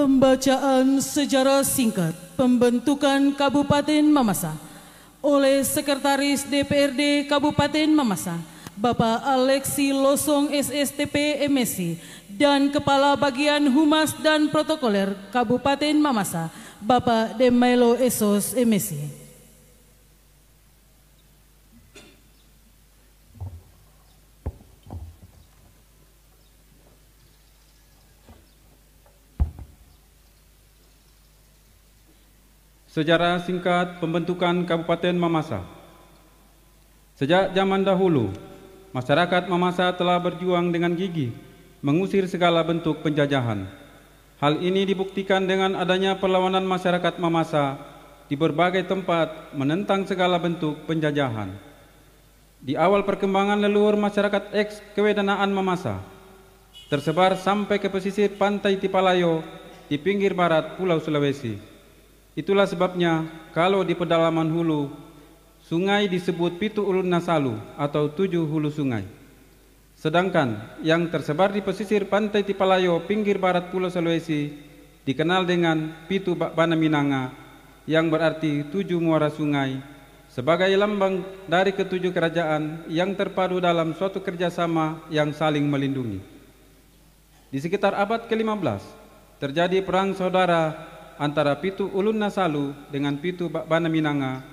Pembacaan sejarah singkat pembentukan Kabupaten Mamasa oleh Sekretaris DPRD Kabupaten Mamasa, Bapak Alexi Losong SSTP MSc, dan Kepala Bagian Humas dan Protokoler Kabupaten Mamasa, Bapak Demelo Esos MSc. Sejarah singkat pembentukan Kabupaten Mamasa. Sejak zaman dahulu, masyarakat Mamasa telah berjuang dengan gigih mengusir segala bentuk penjajahan. Hal ini dibuktikan dengan adanya perlawanan masyarakat Mamasa di berbagai tempat menentang segala bentuk penjajahan. Di awal perkembangan leluhur masyarakat eks-kewedanaan Mamasa tersebar sampai ke pesisir pantai Tipalayo di pinggir barat Pulau Sulawesi. Itulah sebabnya kalau di pedalaman hulu, sungai disebut Pitu Ulun Nasalu atau 7 hulu sungai. Sedangkan yang tersebar di pesisir pantai Tipalayo pinggir barat Pulau Sulawesi dikenal dengan Pitu Bana Minanga, yang berarti 7 muara sungai, sebagai lambang dari ketujuh kerajaan yang terpadu dalam suatu kerjasama yang saling melindungi. Di sekitar abad ke-15 terjadi perang saudara antara Pitu Ulun Nasalu dengan Pitu Bana Minanga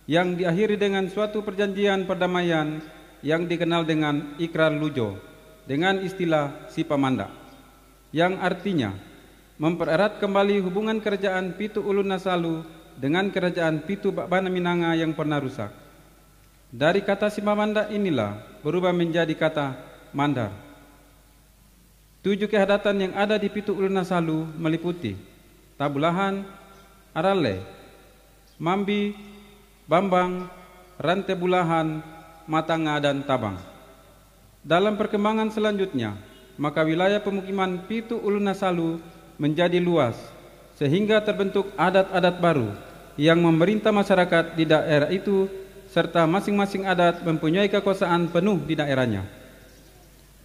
yang diakhiri dengan suatu perjanjian perdamaian yang dikenal dengan Ikrar Lujo dengan istilah Sipamanda, yang artinya mempererat kembali hubungan kerajaan Pitu Ulun Nasalu dengan kerajaan Pitu Bana Minanga yang pernah rusak. Dari kata Sipamanda inilah berubah menjadi kata Mandar. 7 kehadatan yang ada di Pitu Ulun Nasalu meliputi Tabulahan, Arale, Mambi, Bambang, Rantebulahan, Matanga, dan Tabang. Dalam perkembangan selanjutnya, maka wilayah pemukiman Pitu Ulun Nasalu menjadi luas, sehingga terbentuk adat-adat baru yang memerintah masyarakat di daerah itu, serta masing-masing adat mempunyai kekuasaan penuh di daerahnya,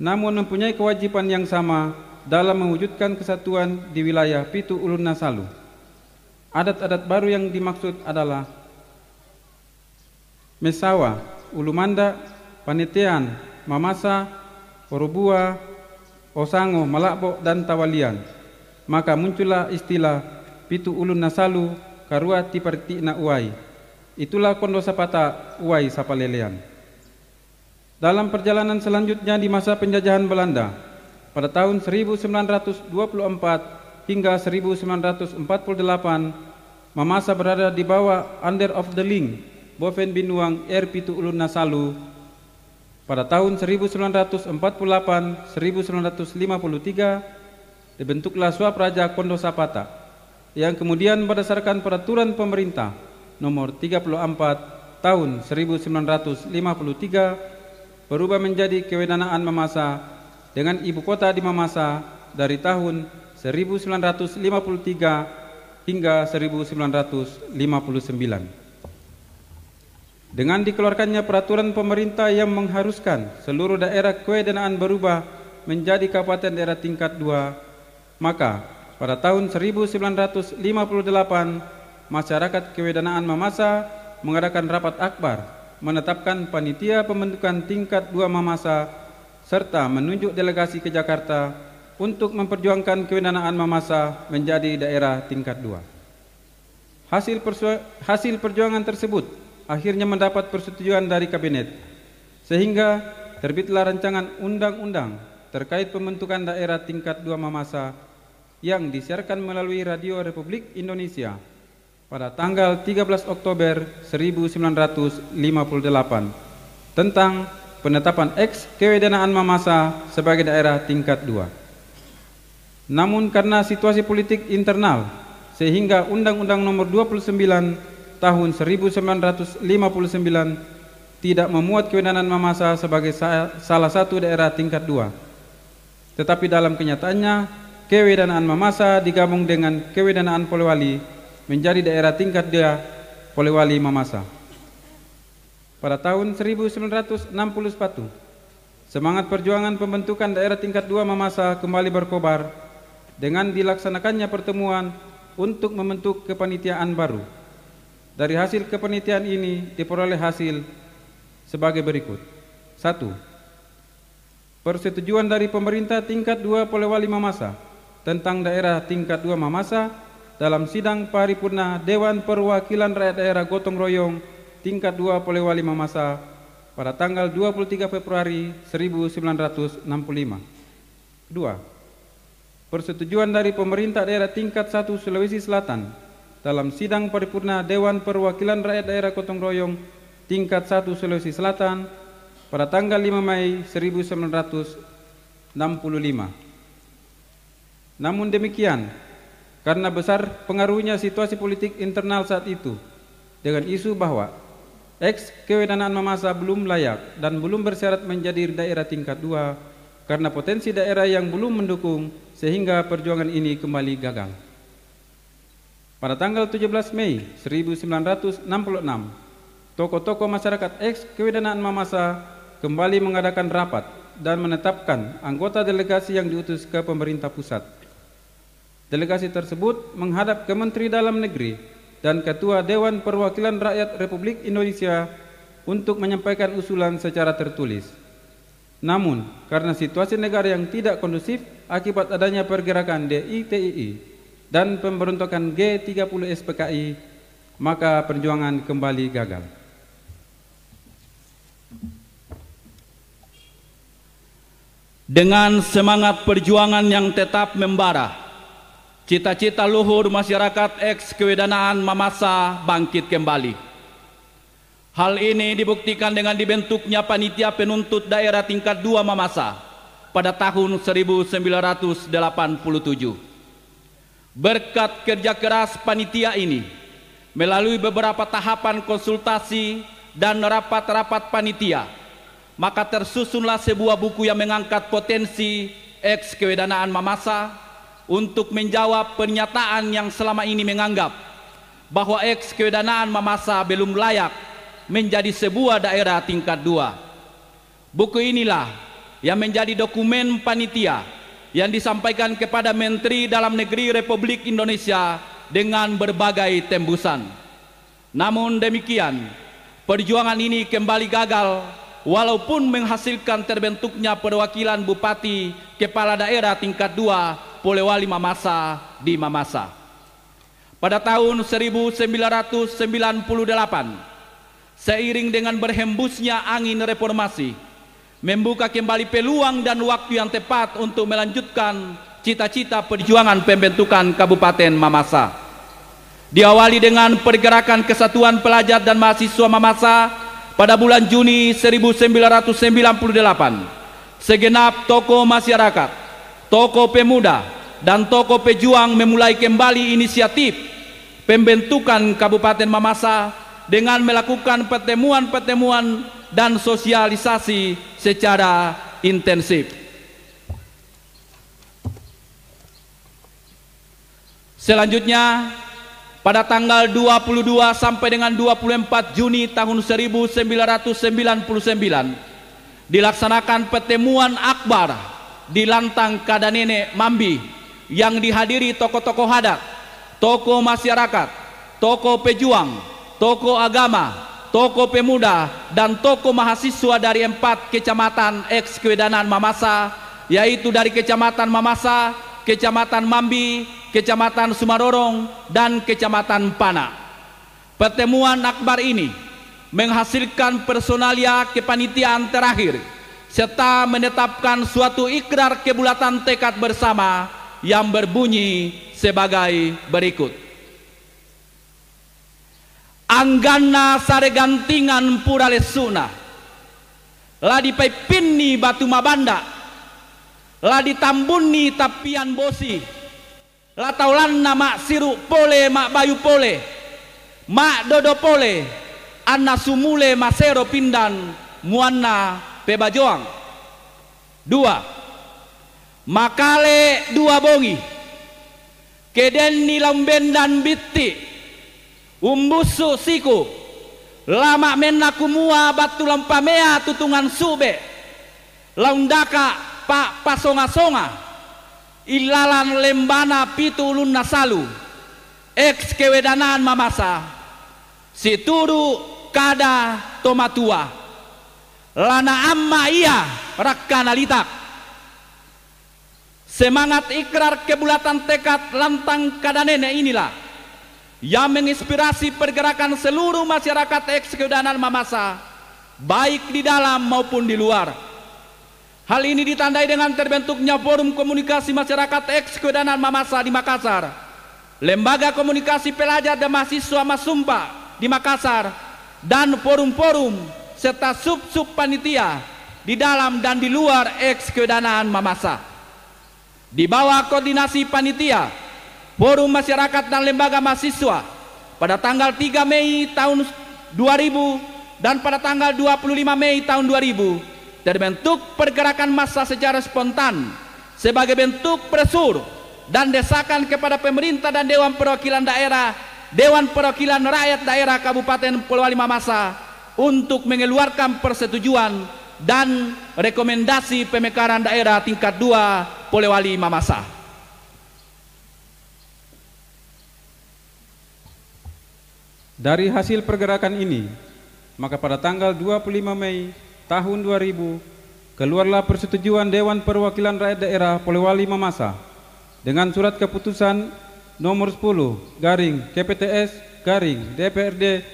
namun mempunyai kewajiban yang sama dalam mewujudkan kesatuan di wilayah Pitu Ulun Nasalu. Adat-adat baru yang dimaksud adalah Mesawa, Ulumanda, Panitian, Mamasa, Orubua, Osango, Malakbo, dan Tawalian. Maka muncullah istilah Pitu Ulun Nasalu Karua Tipartina Uai. Itulah Kondo Sapata Uai Sapalelean. Dalam perjalanan selanjutnya di masa penjajahan Belanda, pada tahun 1924 hingga 1948, Mamasa berada di bawah Under of the Ling, Boven Binuang R. Pitu Ulun Nasalu. Pada tahun 1954-1953 dibentuklah Suap Raja Kondo Sapata, yang kemudian berdasarkan peraturan pemerintah nomor 34 tahun 1953 berubah menjadi Kewedanaan Mamasa dengan ibu kota di Mamasa dari tahun 1953 hingga 1959. Dengan dikeluarkannya peraturan pemerintah yang mengharuskan seluruh daerah kewedanaan berubah menjadi kabupaten daerah tingkat 2, maka pada tahun 1958 masyarakat kewedanaan Mamasa mengadakan rapat akbar menetapkan panitia pembentukan tingkat 2 Mamasa serta menunjuk delegasi ke Jakarta untuk memperjuangkan kewedanaan Mamasa menjadi daerah tingkat 2. Hasil perjuangan tersebut akhirnya mendapat persetujuan dari kabinet, sehingga terbitlah rancangan undang-undang terkait pembentukan daerah tingkat 2 Mamasa yang disiarkan melalui Radio Republik Indonesia pada tanggal 13 Oktober 1958 tentang penetapan eks-kewedanaan Mamasa sebagai daerah tingkat 2. Namun karena situasi politik internal, sehingga Undang-Undang Nomor 29 Tahun 1959 tidak memuat kewedanaan Mamasa sebagai salah satu daerah tingkat 2. Tetapi dalam kenyataannya, kewedanaan Mamasa digabung dengan kewedanaan Polewali menjadi daerah tingkat 2 Polewali Mamasa. Pada tahun 1961, semangat perjuangan pembentukan daerah tingkat 2 Mamasa kembali berkobar dengan dilaksanakannya pertemuan untuk membentuk kepanitiaan baru. Dari hasil kepanitiaan ini diperoleh hasil sebagai berikut. 1. Persetujuan dari pemerintah tingkat 2 Polewali Mamasa tentang daerah tingkat 2 Mamasa dalam sidang paripurna Dewan Perwakilan Rakyat Daerah Gotong Royong tingkat 2 Polewali Mamasa pada tanggal 23 Februari 1965. 2. Persetujuan dari pemerintah daerah tingkat 1 Sulawesi Selatan dalam sidang paripurna Dewan Perwakilan Rakyat Daerah Gotong Royong tingkat 1 Sulawesi Selatan pada tanggal 5 Mei 1965. Namun demikian, karena besar pengaruhnya situasi politik internal saat itu dengan isu bahwa Kewedanaan Mamasa belum layak dan belum bersyarat menjadi daerah tingkat 2 karena potensi daerah yang belum mendukung sehingga perjuangan ini kembali gagal. Pada tanggal 17 Mei 1966, tokoh-tokoh masyarakat Kewedanaan Mamasa kembali mengadakan rapat dan menetapkan anggota delegasi yang diutus ke pemerintah pusat. Delegasi tersebut menghadap ke Menteri Dalam Negeri dan Ketua Dewan Perwakilan Rakyat Republik Indonesia untuk menyampaikan usulan secara tertulis. Namun, karena situasi negara yang tidak kondusif akibat adanya pergerakan DITII dan pemberontakan G30 SPKI, maka perjuangan kembali gagal. Dengan semangat perjuangan yang tetap membara, cita-cita luhur masyarakat Kewedanaan Mamasa bangkit kembali. Hal ini dibuktikan dengan dibentuknya panitia penuntut daerah tingkat 2 Mamasa pada tahun 1987. Berkat kerja keras panitia ini, melalui beberapa tahapan konsultasi dan rapat-rapat panitia, maka tersusunlah sebuah buku yang mengangkat potensi Kewedanaan Mamasa untuk menjawab pernyataan yang selama ini menganggap bahwa Kewedanaan Mamasa belum layak menjadi sebuah daerah tingkat 2. Buku inilah yang menjadi dokumen panitia yang disampaikan kepada Menteri Dalam Negeri Republik Indonesia dengan berbagai tembusan. Namun demikian, perjuangan ini kembali gagal walaupun menghasilkan terbentuknya perwakilan bupati kepala daerah tingkat 2 Polewali Mamasa di Mamasa. Pada tahun 1998, seiring dengan berhembusnya angin reformasi, membuka kembali peluang dan waktu yang tepat untuk melanjutkan cita-cita perjuangan pembentukan Kabupaten Mamasa. Diawali dengan pergerakan Kesatuan Pelajar dan Mahasiswa Mamasa pada bulan Juni 1998, segenap tokoh masyarakat, tokoh pemuda, dan tokoh pejuang memulai kembali inisiatif pembentukan Kabupaten Mamasa dengan melakukan pertemuan-pertemuan dan sosialisasi secara intensif. Selanjutnya, pada tanggal 22 sampai dengan 24 Juni tahun 1999 dilaksanakan pertemuan akbar di Lantang Kadanene Mambi yang dihadiri tokoh-tokoh adat, tokoh masyarakat, tokoh pejuang, tokoh agama, tokoh pemuda, dan tokoh mahasiswa dari 4 kecamatan Kewedanaan Mamasa, yaitu dari Kecamatan Mamasa, Kecamatan Mambi, Kecamatan Sumarorong, dan Kecamatan Pana. Pertemuan akbar ini menghasilkan personalia kepanitiaan terakhir serta menetapkan suatu ikrar kebulatan tekad bersama yang berbunyi sebagai berikut. Anggana saregantingan pura lesuna, ladi paipinni batu mabanda, ladi tambunni tapian bosi, lataulanna mak siru pole mak bayu pole, mak dodo pole, anna sumule masero pindan muanna pebajoang. 2. Makale 2 bongi, kedenni lambendan bitti, umbusu siku, lama mena kumua batu lampamea tutungan sube, laundaka pak pasonga-songa, ilalan lembana pitu ulun nasalu ex kewedanan mamasa situru kada tomatua lana amma iya rakkana litak semangat ikrar kebulatan tekad lantang kadanene inilah yang menginspirasi pergerakan seluruh masyarakat ex kewedanan mamasa baik di dalam maupun di luar. Hal ini ditandai dengan terbentuknya Forum Komunikasi Masyarakat Ex Kewedanan Mamasa di Makassar, Lembaga Komunikasi Pelajar dan Mahasiswa Masumpa di Makassar, dan forum-forum serta sub-sub panitia di dalam dan di luar Ex Kewedanan Mamasa. Di bawah koordinasi panitia, Forum Masyarakat dan Lembaga Mahasiswa pada tanggal 3 Mei tahun 2000 dan pada tanggal 25 Mei tahun 2000 terbentuk pergerakan massa secara spontan sebagai bentuk presur dan desakan kepada pemerintah dan Dewan Perwakilan Daerah, Dewan Perwakilan Rakyat Daerah Kabupaten Polewali Mamasa untuk mengeluarkan persetujuan dan rekomendasi pemekaran daerah tingkat 2 Polewali Mamasa. Dari hasil pergerakan ini, maka pada tanggal 25 Mei tahun 2000 keluarlah persetujuan Dewan Perwakilan Rakyat Daerah Polewali Mamasa dengan surat keputusan nomor 10 garing KPTS garing DPRD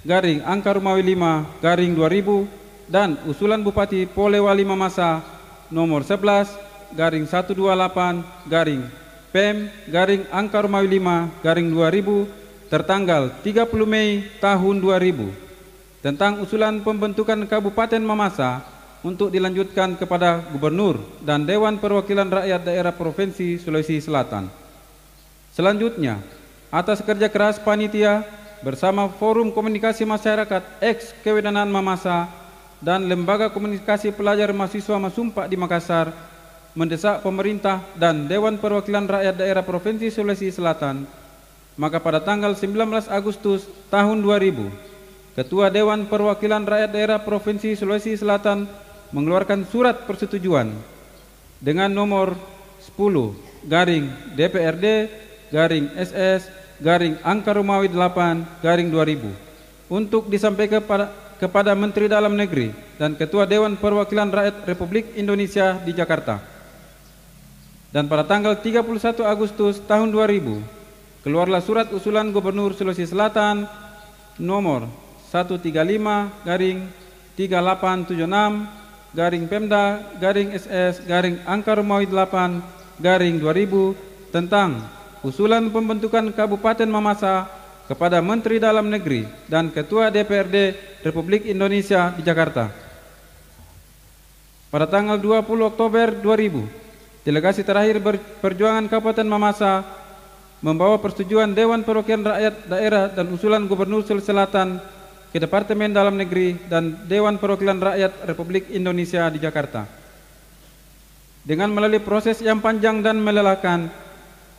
garing angka Rumawi 5 garing 2000 dan usulan Bupati Polewali Mamasa nomor 11 garing 128 garing PEM garing angka Rumawi 5 garing 2000 tertanggal 30 Mei tahun 2000 tentang usulan pembentukan Kabupaten Mamasa untuk dilanjutkan kepada Gubernur dan Dewan Perwakilan Rakyat Daerah Provinsi Sulawesi Selatan. Selanjutnya, atas kerja keras panitia bersama Forum Komunikasi Masyarakat Ex Kewedanan Mamasa dan Lembaga Komunikasi Pelajar Mahasiswa Masumpa di Makassar mendesak pemerintah dan Dewan Perwakilan Rakyat Daerah Provinsi Sulawesi Selatan, maka pada tanggal 19 Agustus tahun 2000 Ketua Dewan Perwakilan Rakyat Daerah Provinsi Sulawesi Selatan mengeluarkan surat persetujuan dengan nomor 10 garing DPRD garing SS garing angka Romawi 8 garing 2000 untuk disampaikan kepada Menteri Dalam Negeri dan Ketua Dewan Perwakilan Rakyat Republik Indonesia di Jakarta. Dan pada tanggal 31 Agustus tahun 2000 keluarlah surat usulan Gubernur Sulawesi Selatan nomor 135 garing 3876 garing Pemda garing SS garing angka Romawi 8 garing 2000 tentang usulan pembentukan Kabupaten Mamasa kepada Menteri Dalam Negeri dan Ketua DPRD Republik Indonesia di Jakarta. Pada tanggal 20 Oktober 2000, delegasi terakhir Perjuangan Kabupaten Mamasa membawa persetujuan Dewan Perwakilan Rakyat Daerah dan usulan Gubernur Sulawesi Selatan ke Departemen Dalam Negeri dan Dewan Perwakilan Rakyat Republik Indonesia di Jakarta. Dengan melalui proses yang panjang dan melelahkan,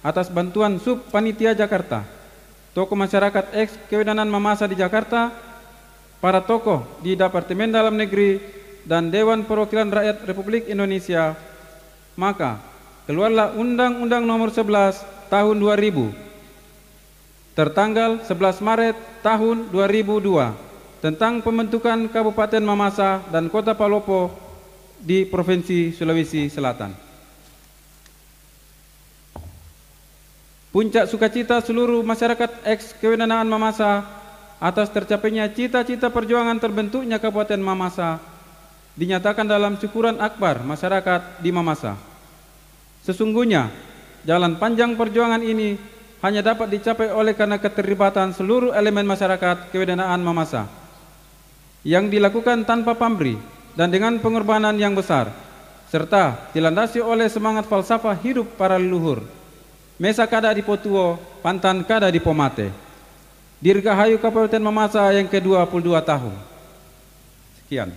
atas bantuan Sub Panitia Jakarta, tokoh masyarakat ex Kewedanan Mamasa di Jakarta, para tokoh di Departemen Dalam Negeri dan Dewan Perwakilan Rakyat Republik Indonesia, maka keluarlah Undang-Undang Nomor 11 Tahun 2000 tertanggal 11 Maret tahun 2002 tentang pembentukan Kabupaten Mamasa dan Kota Palopo di Provinsi Sulawesi Selatan. Puncak sukacita seluruh masyarakat ex Kewedanan Mamasa atas tercapainya cita-cita perjuangan terbentuknya Kabupaten Mamasa dinyatakan dalam syukuran akbar masyarakat di Mamasa. Sesungguhnya jalan panjang perjuangan ini hanya dapat dicapai oleh karena keterlibatan seluruh elemen masyarakat Kewedanan Mamasa yang dilakukan tanpa pamrih dan dengan pengorbanan yang besar, serta dilandasi oleh semangat falsafah hidup para leluhur. Mesa kada di Potuo, pantan kada di Pomate. Dirgahayu Kabupaten Mamasa yang ke-22 tahun. Sekian.